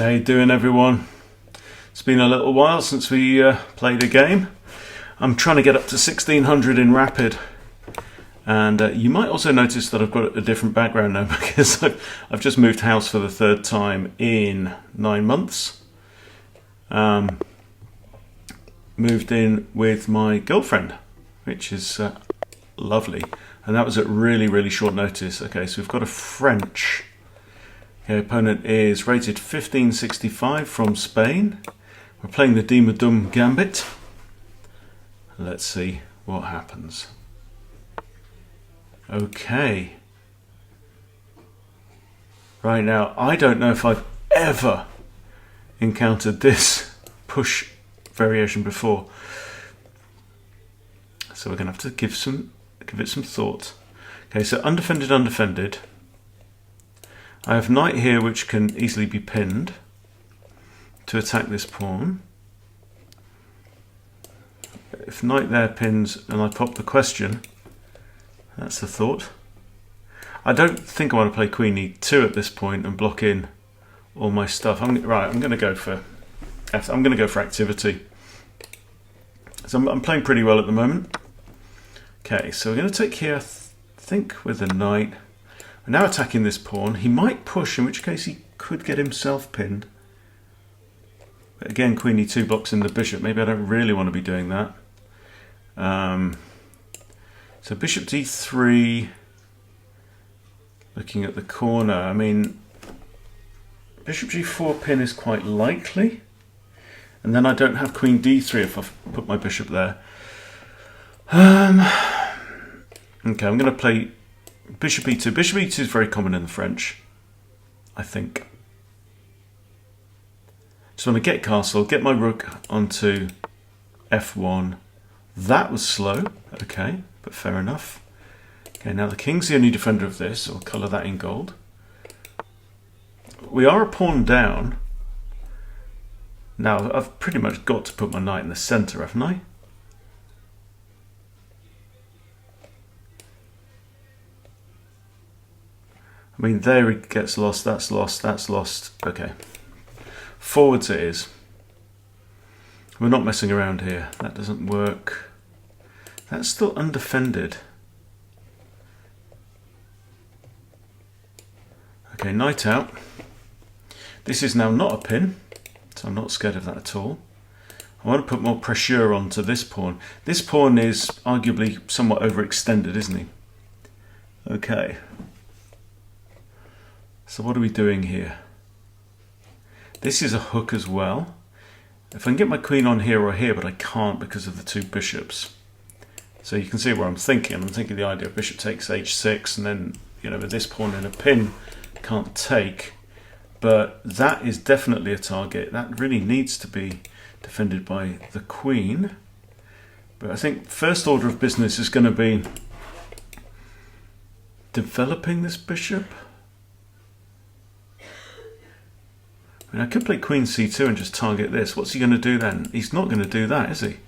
How you doing, everyone? It's been a little while since we played a game. I'm trying to get up to 1600 in Rapid, and you might also notice that I've got a different background now because I've just moved house for the third time in 9 months. Moved in with my girlfriend, which is lovely, and that was at really short notice. Okay, so we've got a French. Okay, opponent is rated 1565 from Spain. We're playing the Dima Dum Gambit. Let's see what happens. Okay. Right now, I don't know if I've ever encountered this push variation before. So we're going to have to give it some thought. Okay, so undefended. I have knight here which can easily be pinned to attack this pawn. If knight there pins and I pop the question, that's the thought. I don't think I want to play queen e2 at this point and block in all my stuff. I'm going to go for activity. So I'm playing pretty well at the moment. Okay, so we're going to take here, I think, with the knight. We're now attacking this pawn. He might push, in which case he could get himself pinned. But again, queen e2 blocks in the bishop. Maybe I don't really want to be doing that. So bishop d3, looking at the corner. I mean, bishop g4 pin is quite likely. And then I don't have queen d3 if I've put my bishop there. Okay, I'm going to play bishop e2. Bishop e2 is very common in the French, I think. Just want to get castle, get my rook onto f1. That was slow, okay, but fair enough. Okay, now the king's the only defender of this. I'll colour that in gold. We are a pawn down. Now, I've pretty much got to put my knight in the centre, haven't I? I mean, there it gets lost, that's lost, that's lost. Okay. Forwards it is. We're not messing around here. That doesn't work. That's still undefended. Okay, knight out. This is now not a pin, so I'm not scared of that at all. I want to put more pressure onto this pawn. This pawn is arguably somewhat overextended, isn't he? Okay. So what are we doing here? This is a hook as well. If I can get my queen on here or here, but I can't because of the two bishops. So you can see where I'm thinking. I'm thinking the idea of bishop takes h6, and then, you know, with this pawn in a pin, can't take. But that is definitely a target. That really needs to be defended by the queen. But I think first order of business is going to be developing this bishop. I mean, I could play queen c2 and just target this. What's he going to do then? He's not going to do that, is he?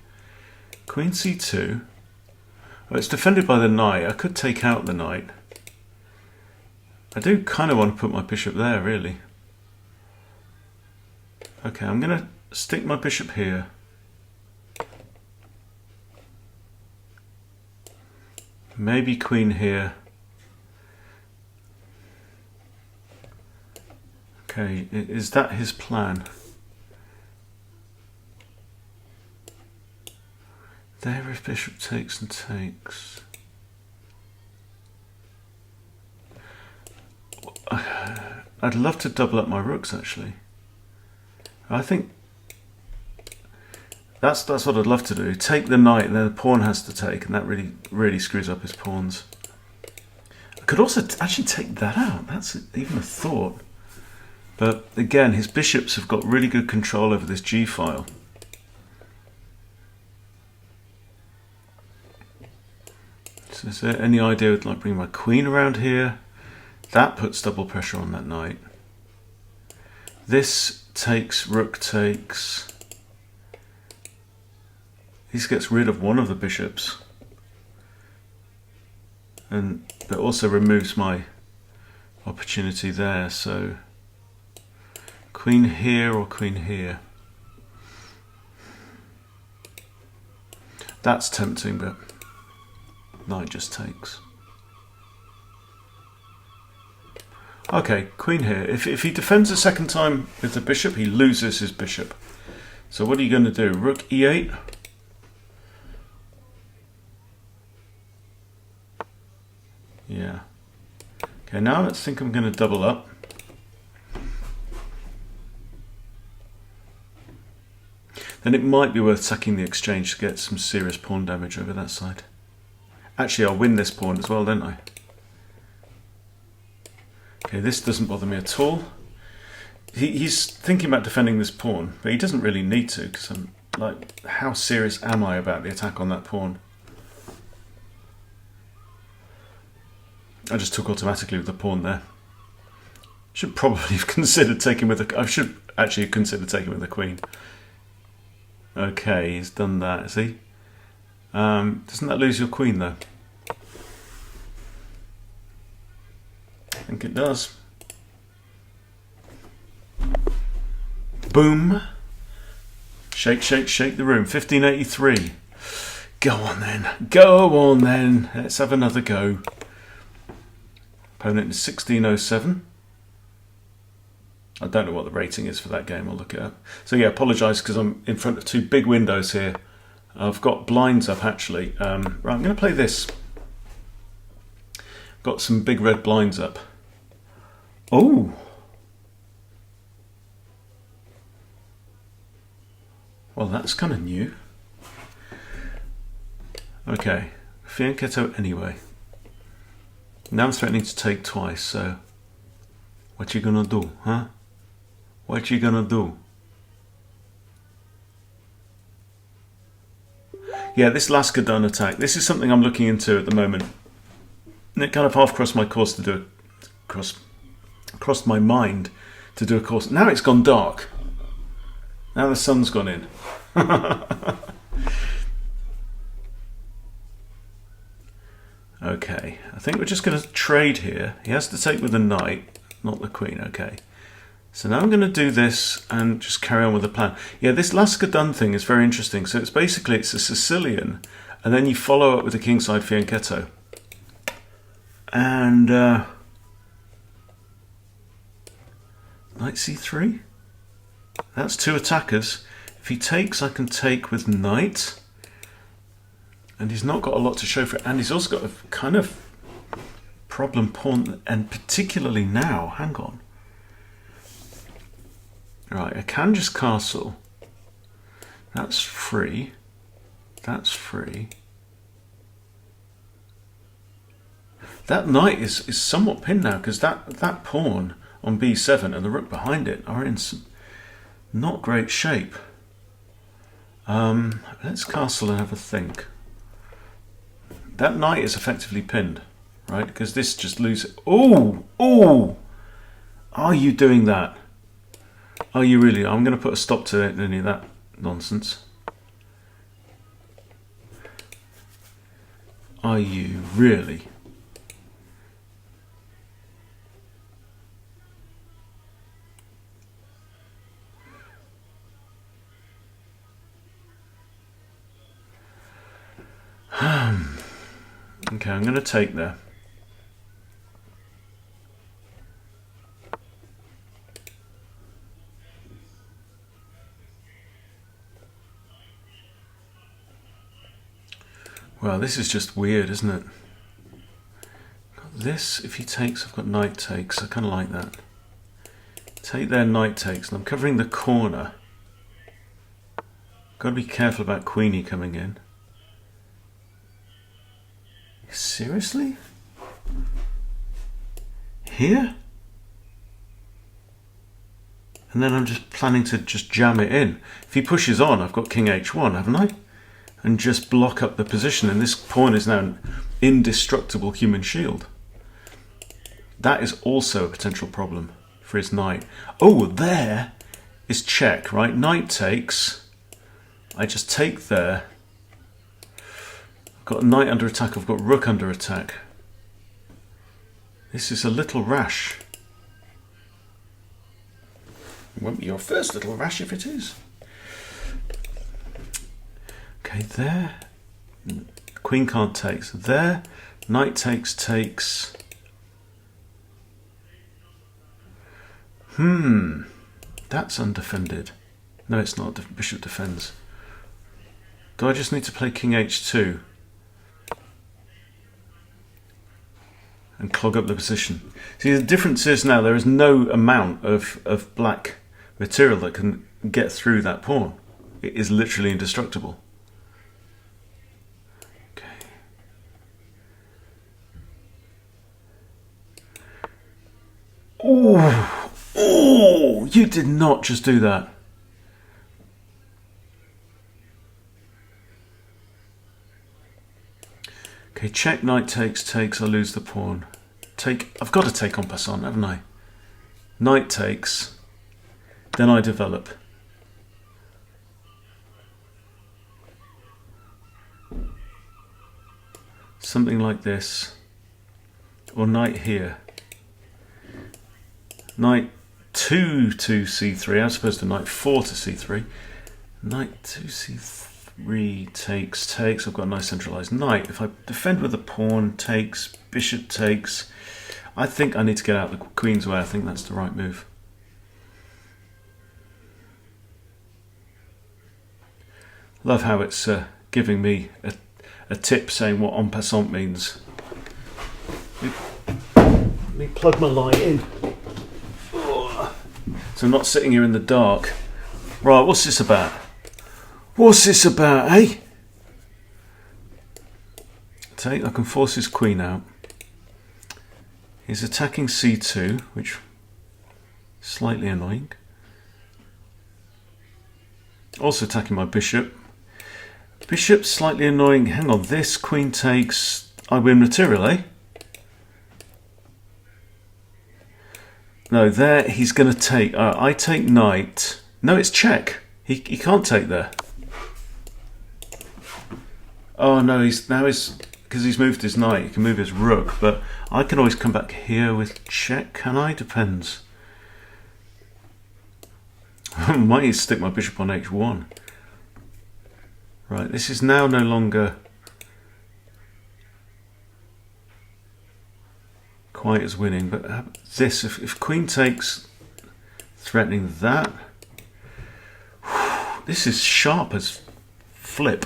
Queen c2. Well, it's defended by the knight. I could take out the knight. I do kind of want to put my bishop there, really. Okay, I'm going to stick my bishop here. Maybe queen here. Okay, is that his plan? There, if bishop takes and takes. I'd love to double up my rooks, actually. I think that's what I'd love to do. Take the knight, and then the pawn has to take, and that really screws up his pawns. I could also actually take that out. That's even a thought. But again, his bishops have got really good control over this g-file. So is there any idea with like bringing my queen around here? That puts double pressure on that knight. This takes, rook takes. This gets rid of one of the bishops. And that also removes my opportunity there. So Queen here or queen here? That's tempting, but knight just takes. Okay, queen here. If he defends a second time with the bishop, he loses his bishop. So what are you going to do? Rook e8? Yeah. Okay, now let's think I'm going to double up. Then it might be worth sacking the exchange to get some serious pawn damage over that side. Actually, I'll win this pawn as well, don't I? Okay, this doesn't bother me at all. He's thinking about defending this pawn, but he doesn't really need to, because I'm like, how serious am I about the attack on that pawn? I just took automatically with the pawn there. Should probably have considered taking with the... I should actually have considered taking with the queen. Okay, he's done that, has he? Doesn't that lose your queen, though? I think it does. Boom. Shake, shake, shake the room. 1583. Go on then. Go on then. Let's have another go. Opponent is 1607. I don't know what the rating is for that game. I'll look it up. So yeah, apologise because I'm in front of two big windows here. I've got blinds up actually. Right, I'm going to play this. Got some big red blinds up. Oh. Well, that's kind of new. Okay, fianchetto anyway. Now I'm threatening to take twice, so what you gonna do, huh? What you gonna do? Yeah, this Laskadon attack, this is something I'm looking into at the moment. And it kind of half crossed my course to do it, crossed my mind to do a course. Now it's gone dark. Now the sun's gone in. Okay, I think we're just going to trade here. He has to take with the knight, not the queen. Okay, so now I'm going to do this and just carry on with the plan. Yeah, this Laskadon thing is very interesting. So it's basically, it's a Sicilian, and then you follow up with a kingside fianchetto. And knight c3. That's two attackers. If he takes, I can take with knight. And he's not got a lot to show for it. And he's also got a kind of problem pawn. And particularly now, hang on. Right, I can just castle. That's free. That's free. That knight is somewhat pinned now, because that pawn on b7 and the rook behind it are in some not great shape. Let's castle and have a think. That knight is effectively pinned, right? Because this just loses. Oh, oh! Are you doing that? Are you really? I'm going to put a stop to any of that nonsense. Are you really? Okay, I'm going to take there. Well, this is just weird, isn't it? This, if he takes, I've got knight takes. I kind of like that. Take there, knight takes, and I'm covering the corner. Got to be careful about queenie coming in. Seriously? Here? And then I'm just planning to just jam it in. If he pushes on, I've got king h1, haven't I? And just block up the position, and this pawn is now an indestructible human shield. That is also a potential problem for his knight. Oh, there is check, right? Knight takes. I just take there. I've got a knight under attack, I've got rook under attack. This is a little rash. Won't be your first little rash if it is. Okay, there. Queen card takes. There. Knight takes. That's undefended. No, it's not. Bishop defends. Do I just need to play King H2 and clog up the position? See, the difference is now there is no amount of black material that can get through that pawn. It is literally indestructible. Okay. Oh, you did not just do that. Okay, check, knight takes, I lose the pawn. I've got to take en passant, haven't I? Knight takes, then I develop. Something like this, or knight here. Knight 2 to c3, as opposed to knight 4 to c3. Knight 2 c3 takes. I've got a nice centralized knight. If I defend with a pawn, takes, bishop takes. I think I need to get out the queen's way. I think that's the right move. Love how it's giving me a tip saying what en passant means. Let me plug my light in. So I'm not sitting here in the dark. Right, what's this about? What's this about, eh? I can force his queen out. He's attacking c2, which is slightly annoying. Also attacking my bishop. Bishop, slightly annoying. Hang on, this queen takes. I win material, eh? No, there he's going to take. I take knight. No, it's check. He can't take there. Oh no, because he's moved his knight. He can move his rook, but I can always come back here with check. Can I? Depends. I might need to stick my bishop on h1. Right, this is now no longer quite as winning, but this, if queen takes, threatening that, this is sharp as flip.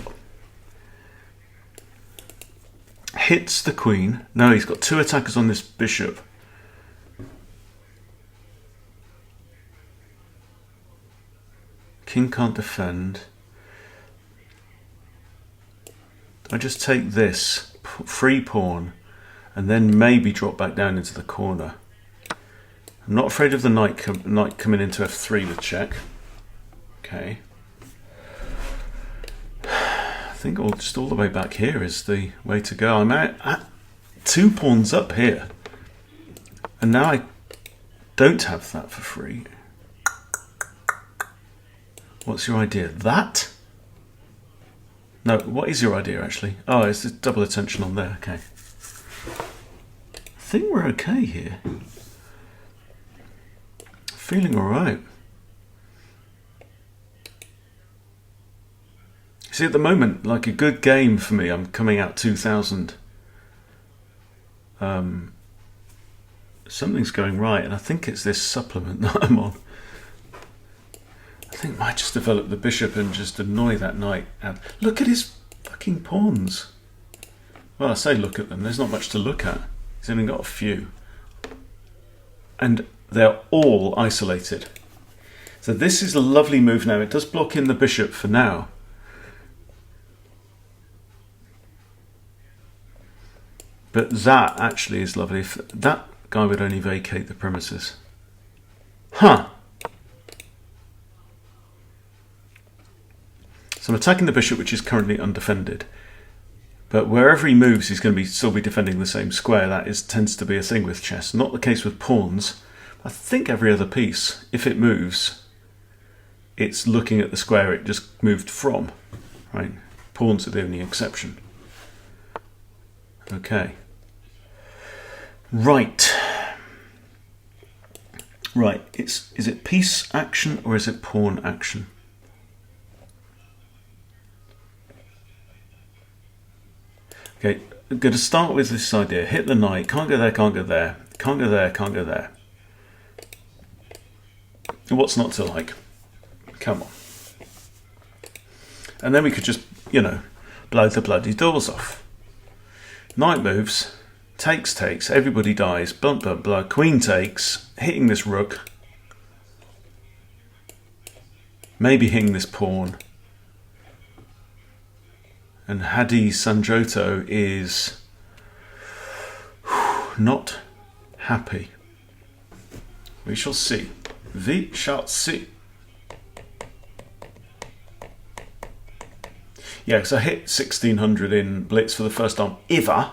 Hits the queen. No, he's got two attackers on this bishop. King can't defend. I just take this free pawn and then maybe drop back down into the corner. I'm not afraid of the knight coming into f3 with check. Okay. I think just all the way back here is the way to go. I'm at 2 pawns up here. And now I don't have that for free. What's your idea? That? No, what is your idea actually? Oh, it's the double attention on there, okay. I think we're okay here. Feeling alright. See, at the moment, like a good game for me, I'm coming out 2000. Something's going right, and I think it's this supplement that I'm on. I think I might just develop the bishop and just annoy that knight. And look at his fucking pawns. Well, I say look at them. There's not much to look at. He's only got a few. And they're all isolated. So this is a lovely move now. It does block in the bishop for now. But that actually is lovely. If that guy would only vacate the premises. Huh. So I'm attacking the bishop, which is currently undefended. But wherever he moves, he's going to still be defending the same square. That tends to be a thing with chess. Not the case with pawns. I think every other piece, if it moves, it's looking at the square it just moved from. Right? Pawns are the only exception. Okay. Right. Right, is it piece action or is it pawn action? Okay, I'm going to start with this idea. Hit the knight, can't go there, can't go there, can't go there, can't go there. What's not to like? Come on. And then we could just, you know, blow the bloody doors off. Knight moves, takes, everybody dies, blunt, blunt, blunt. Queen takes, hitting this rook. Maybe hitting this pawn. And Hadi Sanjoto is not happy. We shall see. We shall see. Yeah, because I hit 1600 in Blitz for the first time ever.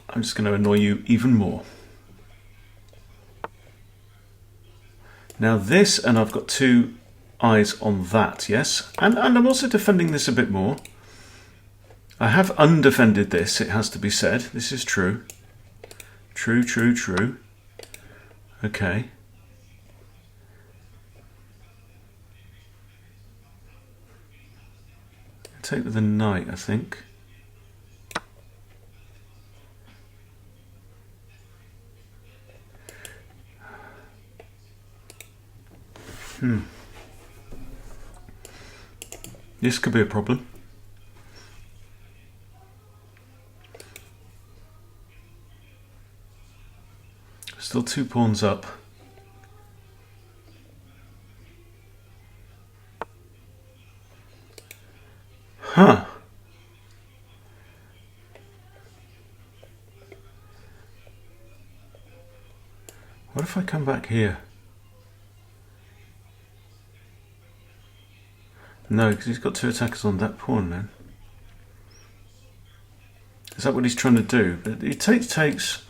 I'm just going to annoy you even more. Now this, and I've got two eyes on that, yes? And I'm also defending this a bit more. I have undefended this, it has to be said. This is true. True, true, true. Okay. Take the knight, I think. This could be a problem. Still 2 pawns up. Huh. What if I come back here? No, because he's got 2 attackers on that pawn then. Is that what he's trying to do? But he takes.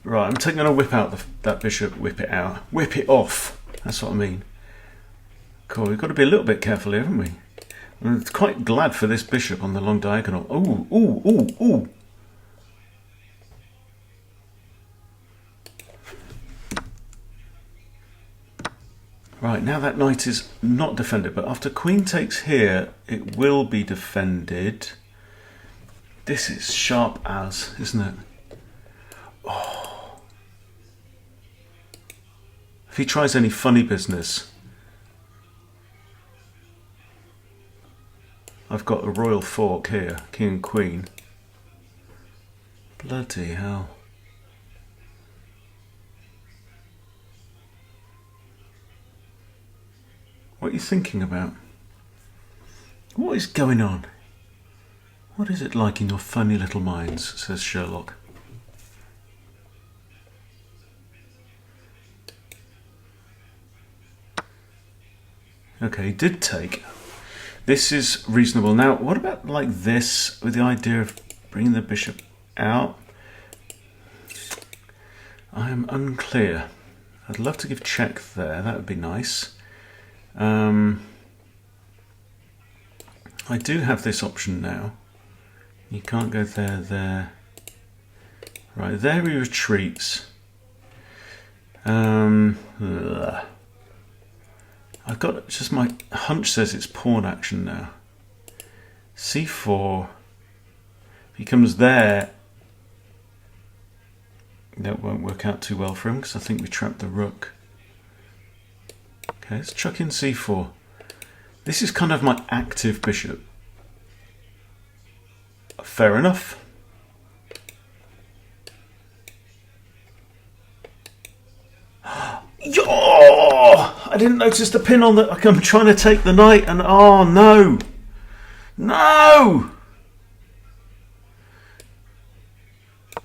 Right, I'm going to whip out that bishop, whip it out. Whip it off. That's what I mean. Cool, we've got to be a little bit careful here, haven't we? I'm quite glad for this bishop on the long diagonal. Ooh, ooh, ooh, ooh. Right, now that knight is not defended, but after queen takes here, it will be defended. This is sharp as, isn't it? Oh. If he tries any funny business, I've got a royal fork here, king and queen. Bloody hell. What are you thinking about? What is going on? What is it like in your funny little minds, says Sherlock. Okay, he did take. This is reasonable. Now, what about like this, with the idea of bringing the bishop out? I am unclear. I'd love to give check there, that would be nice. I do have this option now. You can't go there. Right, there he retreats. I've got, just my hunch says it's pawn action now. C4. If he comes there, that won't work out too well for him because I think we trapped the rook. Okay, let's chuck in C4. This is kind of my active bishop. Fair enough. I didn't notice the pin on the. I'm trying to take the knight, and oh no, no,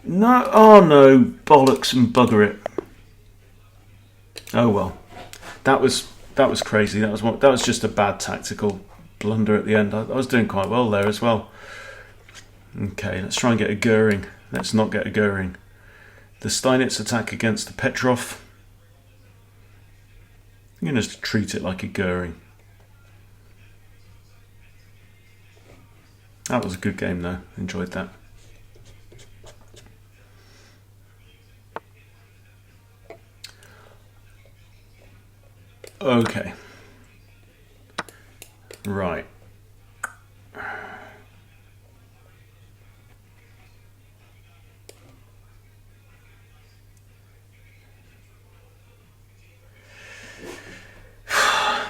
no, oh no, bollocks and bugger it. Oh well, that was crazy. That was just a bad tactical blunder at the end. I was doing quite well there as well. Okay, let's try and get a Goering. Let's not get a Goering. The Steinitz attack against the Petrov. I'm going to treat it like a Goering. That was a good game though. Enjoyed that. Okay. Right.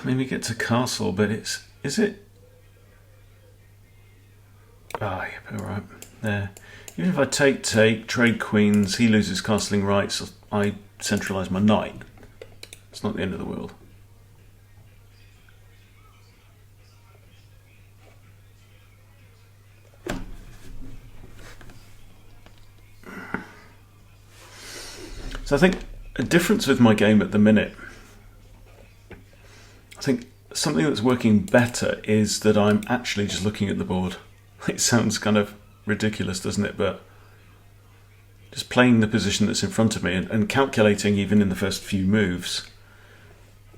Maybe get to castle, but is it? Ah, yep, alright. There. Even if I take, trade queens, he loses castling rights, I centralise my knight. It's not the end of the world. So I think a difference with my game at the minute, I think something that's working better is that I'm actually just looking at the board. It sounds kind of ridiculous, doesn't it? But just playing the position that's in front of me and calculating even in the first few moves,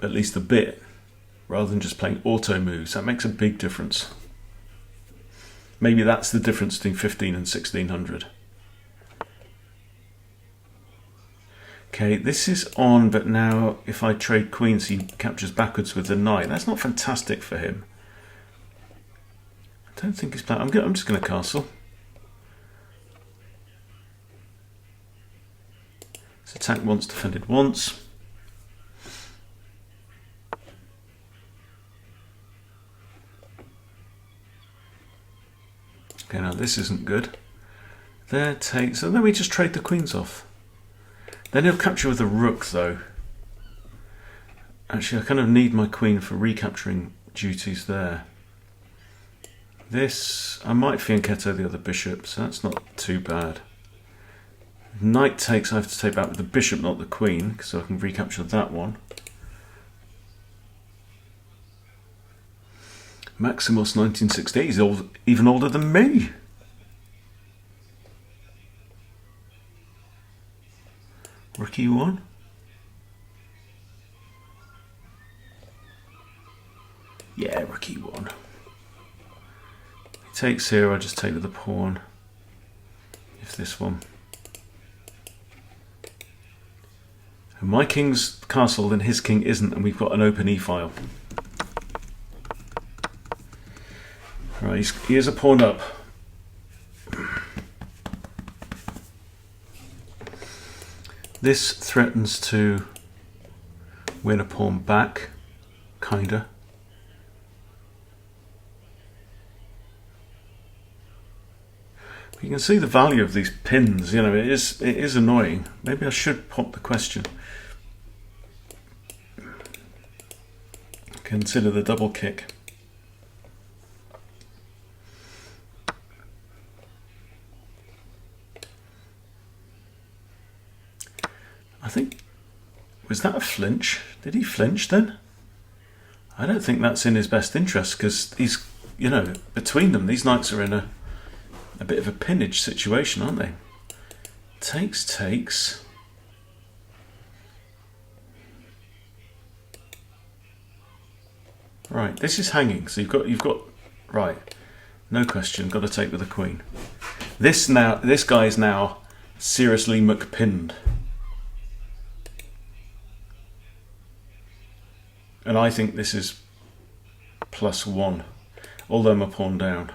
at least a bit, rather than just playing auto moves, that makes a big difference. Maybe that's the difference between 15 and 1600. Okay, this is on, but now if I trade queens, he captures backwards with the knight. That's not fantastic for him. I don't think he's playing. I'm just going to castle. It's attacked once, defended once. Okay, now this isn't good. There takes, and then we just trade the queens off. Then he'll capture with a rook, though. Actually, I kind of need my queen for recapturing duties there. This, I might fianchetto the other bishop, so that's not too bad. Knight takes, I have to take back with the bishop, not the queen, so I can recapture that one. Maximus 1968, he's even older than me. Rook e1. Yeah, rook e1. He takes here, I just take with the pawn. If this one. And my king's castle, then his king isn't, and we've got an open e-file. Right, he is a pawn up. This threatens to win a pawn back, kinda. You can see the value of these pins, you know, it is annoying. Maybe I should pop the question. Consider the double kick. I think, was that a flinch? Did he flinch then? I don't think that's in his best interest, because he's, you know, between them, these knights are in a bit of a pinnage situation, aren't they? Takes. Right, this is hanging, so you've got right, no question, got to take with the queen. This guy is now seriously McPinned. And I think this is +1, although I'm a pawn down.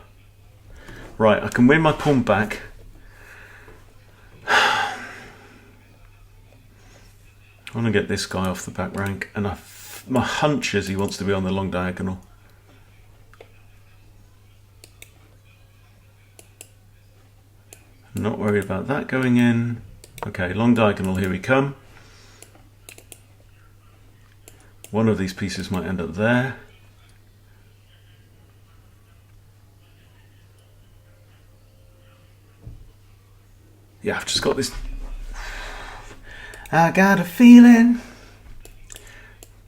Right, I can win my pawn back. I want to get this guy off the back rank, and my hunch is he wants to be on the long diagonal. I'm not worried about that going in. Okay, long diagonal, here we come. One of these pieces might end up there. Yeah, I've just got this. I got a feeling.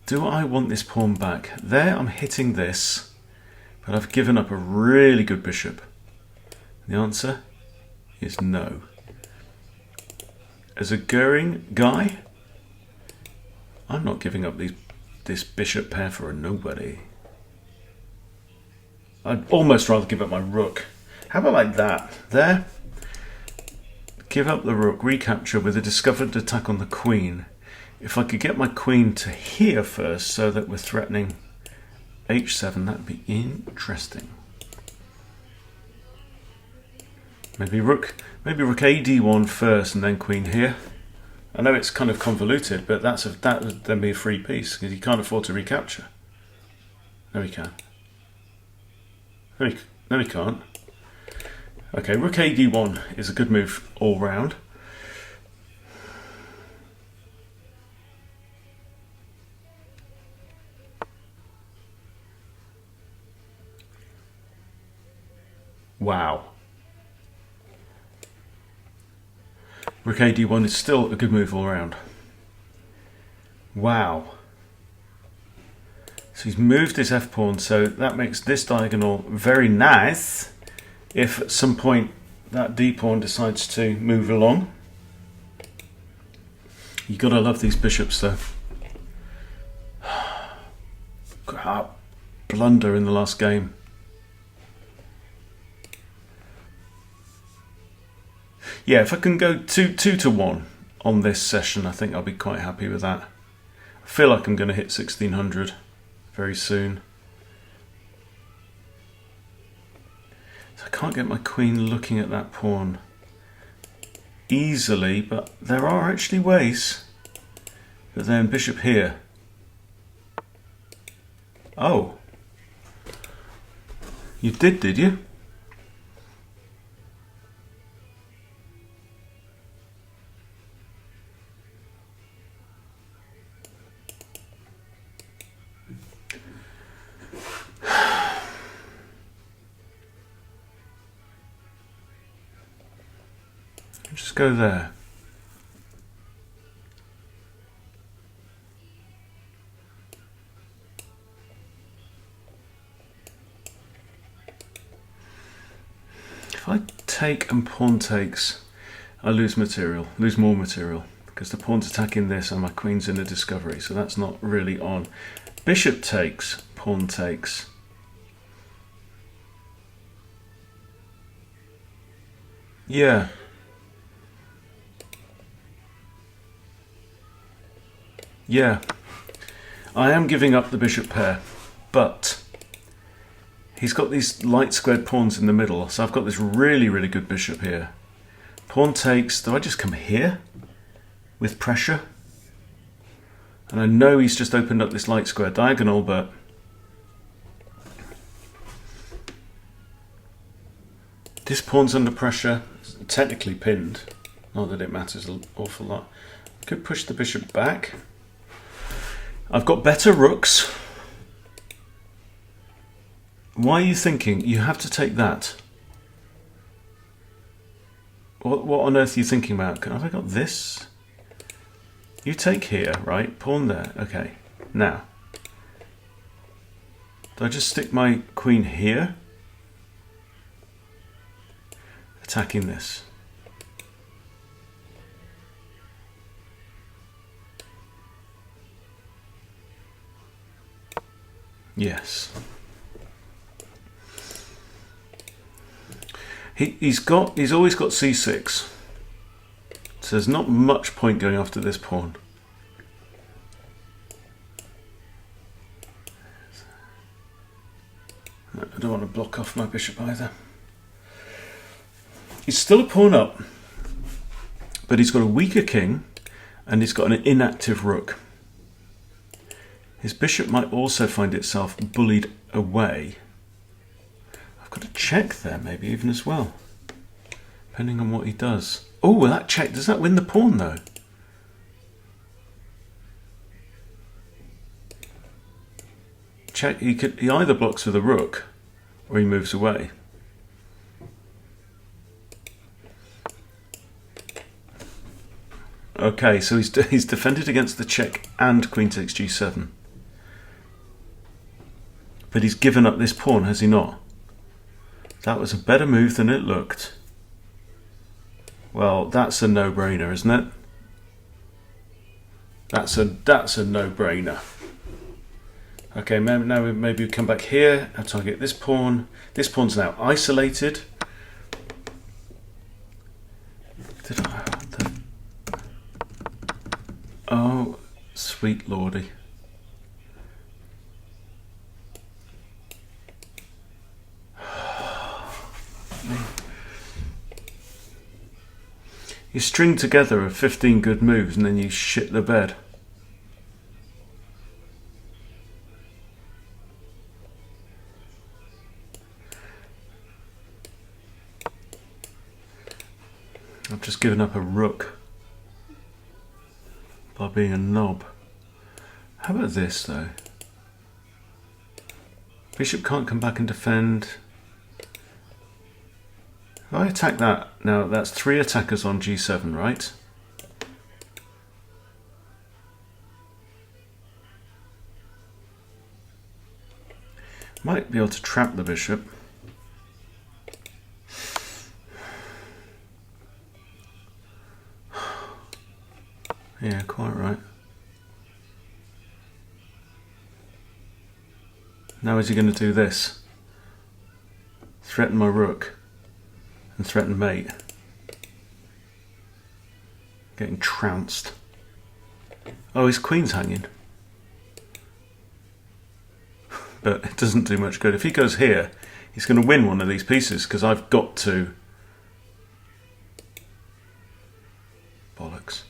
Do I want this pawn back? There, I'm hitting this, but I've given up a really good bishop. The answer is no. As a Goering guy, I'm not giving up this bishop pair for a nobody. I'd almost rather give up my rook. How about like that? There. Give up the rook, recapture with a discovered attack on the queen. If I could get my queen to here first so that we're threatening h7, that'd be interesting. Maybe rook ad1 first and then queen here. I know it's kind of convoluted, but that would then be a free piece because he can't afford to recapture. No, he can. No, he can't. Okay, rook ad1 is a good move all round. Wow. Rook ad1 is still a good move all round. Wow. So he's moved his f-pawn, so that makes this diagonal very nice if at some point that d-pawn decides to move along. You gotta love these bishops though. God, blunder in the last game. Yeah, if I can go 2-1 on this session, I think I'll be quite happy with that. I feel like I'm going to hit 1600 very soon. So I can't get my queen looking at that pawn easily, but there are actually ways. But then bishop here. Oh. You did you? Just go there. If I take and pawn takes, I lose more material, because the pawn's attacking this and my queen's in a discovery, so that's not really on. Bishop takes, pawn takes. Yeah. Yeah, I am giving up the bishop pair, but he's got these light squared pawns in the middle, so I've got this really, really good bishop here. Pawn takes, do I just come here with pressure? And I know he's just opened up this light square diagonal, but this pawn's under pressure, it's technically pinned, not that it matters an awful lot. I could push the bishop back. I've got better rooks. Why are you thinking you have to take that? What on earth are you thinking about? Have I got this? You take here, right? Pawn there. Okay. Now, do I just stick my queen here? Attacking this. Yes. He's always got c6. So there's not much point going after this pawn. I don't want to block off my bishop either. He's still a pawn up, but he's got a weaker king and he's got an inactive rook. His bishop might also find itself bullied away. I've got to check there maybe even as well, depending on what he does. Oh, well, that check, does that win the pawn though? Check, he either blocks with a rook or he moves away. Okay, so he's defended against the check and queen takes g7. But he's given up this pawn, has he not? That was a better move than it looked. Well, that's a no-brainer, isn't it? That's a no-brainer. Okay, now maybe we come back here and target this pawn. This pawn's now isolated. Oh, Sweet lordy. You string together 15 good moves and then you shit the bed. I've just given up a rook by being a knob. How about this though? Bishop can't come back and defend. If I attack that, now that's 3 attackers on g7, right? Might be able to trap the bishop. Yeah, quite right. Now is he going to do this? Threaten my rook and threaten mate. Getting trounced. Oh, his queen's hanging. But it doesn't do much good. If he goes here, he's going to win one of these pieces because I've got to... Bollocks.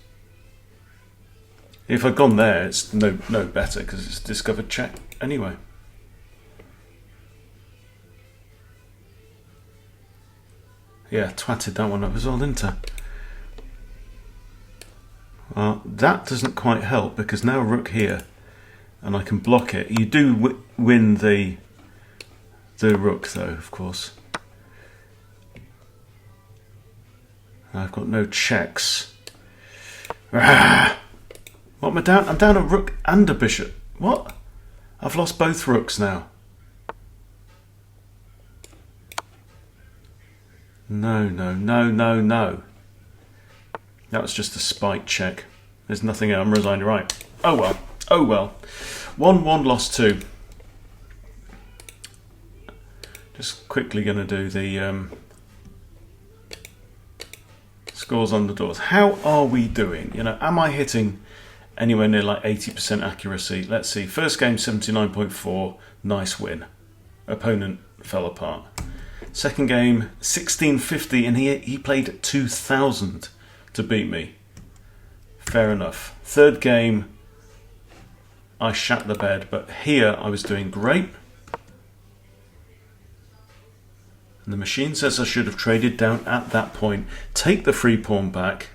If I'd gone there, it's no better because it's discovered check anyway. Yeah, twatted that one up as well, didn't I? Well, that doesn't quite help because now rook here and I can block it. You do win the rook though, of course. I've got no checks. Ah! What am I down? I'm down a rook and a bishop. What? I've lost both rooks now. No. That was just a spite check. There's nothing else. I'm resigning. Right. Oh well. 1-1 lost 2. Just quickly going to do the scores on the doors. How are we doing? You know, am I hitting anywhere near like 80% accuracy? Let's see. First game 79.4. Nice win. Opponent fell apart. Second game 1650 and he played 2000 to beat me. Fair enough. Third game I shat the bed, but here I was doing great. And the machine says I should have traded down at that point. Take the free pawn back,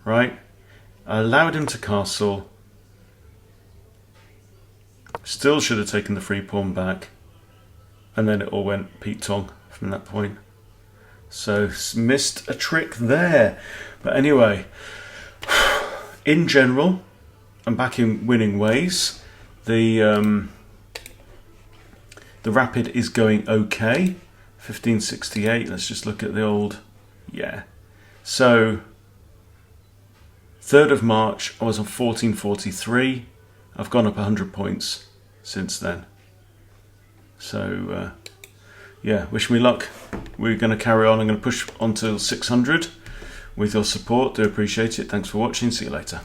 right? I allowed him to castle. Still should have taken the free pawn back. And then it all went Pete Tong from that point. So missed a trick there. But anyway, in general, I'm back in winning ways. The rapid is going okay. 1568. Let's just look at the old. Yeah. So 3rd of March, I was on 1443. I've gone up 100 points since then. So yeah, wish me luck. We're going to carry on. I'm going to push on till 600 with your support. Do appreciate it. Thanks for watching. See you later.